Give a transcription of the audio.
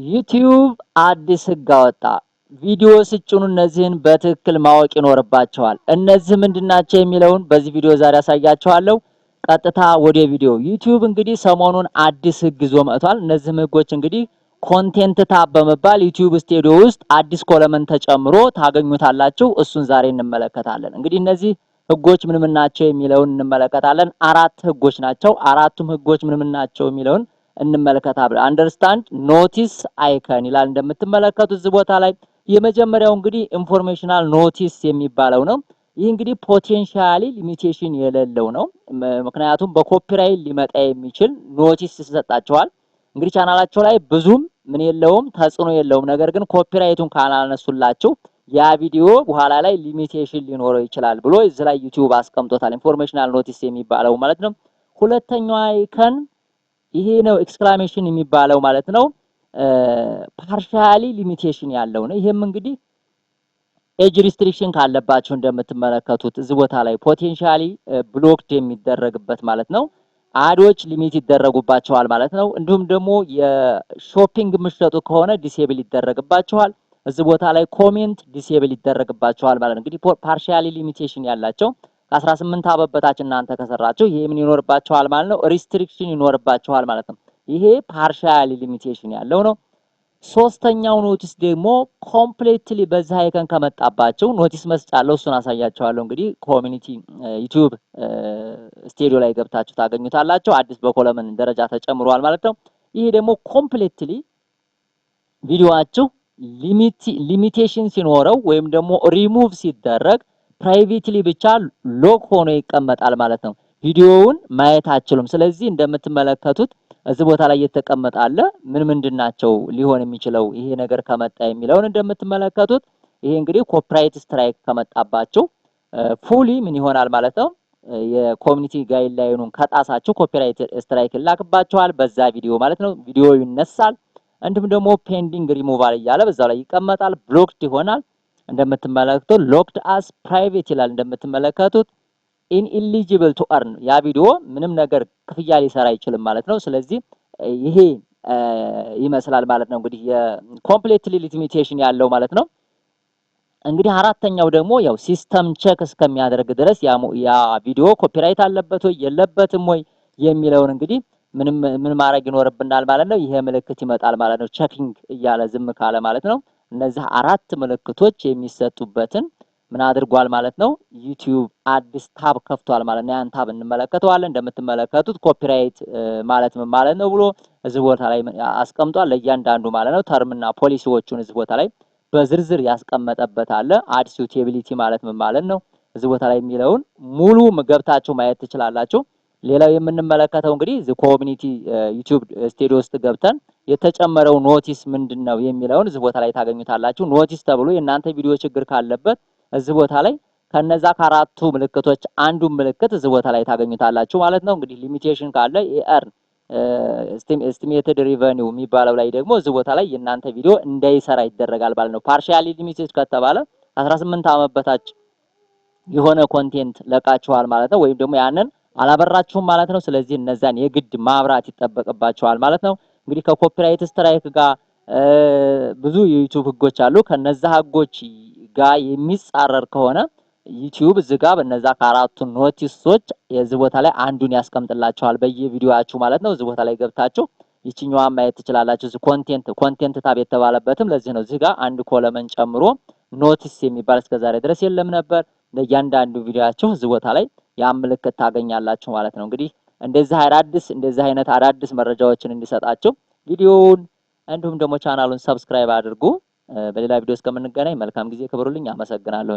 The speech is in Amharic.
ዩቲዩብ አዲስ ህግ አወጣ። ቪዲዮ ስጭኑ እነዚህን በትክክል ማወቅ ይኖርባቸዋል። እነዚህ ምንድናቸው የሚለውን በዚህ ቪዲዮ ዛሬ አሳያችኋለሁ። ቀጥታ ወደ ቪዲዮ። ዩቲዩብ እንግዲህ ሰሞኑን አዲስ ህግ ይዞ መጥቷል። እነዚህም ህጎች እንግዲህ ኮንቴንት ታብ በመባል ዩቲዩብ ስቱዲዮ ውስጥ አዲስ ኮለመን ተጨምሮ ታገኙታላችሁ። እሱን ዛሬ እንመለከታለን። እንግዲህ እነዚህ ህጎች ምን ናቸው የሚለውን እንመለከታለን። አራት ህጎች ናቸው። አራቱም ህጎች ምን ናቸው የሚለውን እንመለከታለን። አንደርስታንድ ኖቲስ አይከን ይላል እንደምትመለከቱት እዚህ ቦታ ላይ የመጀመሪያው እንግዲህ ኢንፎርሜሽናል ኖቲስ የሚባለው ነው። ይህ እንግዲህ ፖቴንሻሊ ሊሚቴሽን የሌለው ነው። ምክንያቱም በኮፒራይት ሊመጣ የሚችል ኖቲስ ይሰጣቸዋል። እንግዲህ ቻናላቸው ላይ ብዙም ምን የለውም ተጽዕኖ የለውም። ነገር ግን ኮፒራይቱን ካላነሱላችሁ ያ ቪዲዮ በኋላ ላይ ሊሚቴሽን ሊኖረው ይችላል ብሎ እዚህ ላይ ዩቲዩብ አስቀምጦታል። ኢንፎርሜሽናል ኖቲስ የሚባለው ማለት ነው። ሁለተኛው አይከን ይሄ ነው ኤክስክላሜሽን የሚባለው ማለት ነው። ፓርሻሊ ሊሚቴሽን ያለው ነው። ይሄም እንግዲህ ኤጅ ሪስትሪክሽን ካለባቸው እንደምትመለከቱት እዚህ ቦታ ላይ ፖቴንሻሊ ብሎክድ የሚደረግበት ማለት ነው። አዶች ሊሚት ይደረጉባቸዋል ማለት ነው። እንዲሁም ደግሞ የሾፒንግ የምትሸጡ ከሆነ ዲሴብል ይደረግባቸዋል። እዚህ ቦታ ላይ ኮሜንት ዲሴብል ይደረግባቸዋል ማለት ነው። እንግዲህ ፓርሻሊ ሊሚቴሽን ያላቸው ከ18 ዓመት በታች እናንተ ከሰራችሁ ይሄ ምን ይኖርባቸዋል ማለት ነው? ሪስትሪክሽን ይኖርባቸዋል ማለት ነው። ይሄ ፓርሻሊ ሊሚቴሽን ያለው ነው። ሶስተኛው ኖቲስ ደግሞ ኮምፕሊትሊ በዛ አይከን ከመጣባቸው ኖቲስ መስጫ አለው። እሱን አሳያቸዋለሁ። እንግዲህ ኮሚኒቲ ዩቲዩብ ስቱዲዮ ላይ ገብታችሁ ታገኙታላችሁ። አዲስ በኮለመን ደረጃ ተጨምሯል ማለት ነው። ይሄ ደግሞ ኮምፕሊትሊ ቪዲዮአችሁ ሊሚቴሽን ሲኖረው ወይም ደግሞ ሪሙቭ ሲደረግ ፕራይቬትሊ ብቻ ሎክ ሆኖ ይቀመጣል ማለት ነው። ቪዲዮውን ማየት አትችሉም። ስለዚህ እንደምትመለከቱት እዚህ ቦታ ላይ የተቀመጣለ ምንድናቸው ሊሆን የሚችለው ይሄ ነገር ከመጣ የሚለውን እንደምትመለከቱት ይሄ እንግዲህ ኮፒራይት ስትራይክ ከመጣባችሁ ፉሊ ምን ይሆናል ማለት ነው። የኮሚኒቲ ጋይድላይኑን ከጣሳችሁ ኮፒራይት ስትራይክ ይላክባችኋል በዛ ቪዲዮ ማለት ነው። ቪዲዮ ይነሳል። እንዲሁም ደግሞ ፔንዲንግ ሪሙቫል እያለ በዛው ላይ ይቀመጣል። ብሎክድ ይሆናል። እንደምትመለከቱት ሎክድ አስ ፕራይቬት ይላል እንደምትመለከቱት ኢንኤሊጂብል ቱ አርን ያ ቪዲዮ ምንም ነገር ክፍያ ሊሰራ አይችልም ማለት ነው። ስለዚህ ይሄ ይመስላል ማለት ነው። እንግዲህ የኮምፕሊትሊ ሊሚቴሽን ያለው ማለት ነው። እንግዲህ አራተኛው ደግሞ ያው ሲስተም ቼክ እስከሚያደርግ ድረስ ያ ቪዲዮ ኮፒራይት አለበት ወይ የለበትም ወይ የሚለውን እንግዲህ ምን ማድረግ ይኖርብናል ማለት ነው። ይሄ ምልክት ይመጣል ማለት ነው። ቼኪንግ እያለ ዝም ካለ ማለት ነው። እነዚህ አራት ምልክቶች የሚሰጡበትን ምን አድርጓል ማለት ነው። ዩቲዩብ አዲስ ታብ ከፍቷል ማለት ነው። ያን ታብ እንመለከተዋለን። እንደምትመለከቱት ኮፒራይት ማለት ምን ማለት ነው ብሎ እዚህ ቦታ ላይ አስቀምጧል። ለእያንዳንዱ ማለት ነው ተርምና ፖሊሲዎቹን እዚህ ቦታ ላይ በዝርዝር ያስቀመጠበት አለ። አድ ሱቴቢሊቲ ማለት ምን ማለት ነው እዚህ ቦታ ላይ የሚለውን ሙሉ ገብታችሁ ማየት ትችላላችሁ። ሌላው የምንመለከተው እንግዲህ እዚህ ኮሚኒቲ ዩቲዩብ ስቱዲዮ ውስጥ ገብተን የተጨመረው ኖቲስ ምንድነው የሚለውን እዚህ ቦታ ላይ ታገኙታላችሁ። ኖቲስ ተብሎ የእናንተ ቪዲዮ ችግር ካለበት እዚህ ቦታ ላይ ከነዛ ከአራቱ ምልክቶች አንዱን ምልክት እዚህ ቦታ ላይ ታገኙታላችሁ ማለት ነው። እንግዲህ ሊሚቴሽን ካለ ኤርን ኤስቲሜትድ ሪቨኒው የሚባለው ላይ ደግሞ እዚህ ቦታ ላይ የእናንተ ቪዲዮ እንዳይሰራ ይደረጋል ማለት ነው። ፓርሻሊ ሊሚቴድ ከተባለ 18 ዓመት በታች የሆነ ኮንቴንት ለቃችኋል ማለት ነው። ወይም ደግሞ ያንን አላበራችሁም ማለት ነው። ስለዚህ እነዛን የግድ ማብራት ይጠበቅባቸዋል ማለት ነው። እንግዲህ ከኮፒራይት ስትራይክ ጋር ብዙ የዩቲዩብ ህጎች አሉ። ከነዛ ህጎች ጋር የሚጻረር ከሆነ ዩቲዩብ እዚህ ጋር በነዛ ከአራቱ ኖቲሶች የዚህ ቦታ ላይ አንዱን ያስቀምጥላችኋል በየቪዲዮአችሁ ማለት ነው። እዚህ ቦታ ላይ ገብታችሁ ይችኛዋን ማየት ትችላላችሁ። እዚህ ኮንቴንት ታብ የተባለበትም ለዚህ ነው። እዚህ ጋር አንድ ኮለመን ጨምሮ ኖቲስ የሚባል እስከዛሬ ድረስ የለም ነበር። ለእያንዳንዱ ቪዲዮአችሁ እዚህ ቦታ ላይ ያን ምልክት ታገኛላችሁ ማለት ነው። እንግዲህ እንደዚህ አይነት አዳዲስ መረጃዎችን እንዲሰጣችሁ ቪዲዮውን እንዲሁም ደግሞ ቻናሉን ሰብስክራይብ አድርጉ። በሌላ ቪዲዮ እስከምንገናኝ መልካም ጊዜ ክብሩልኝ። አመሰግናለሁ።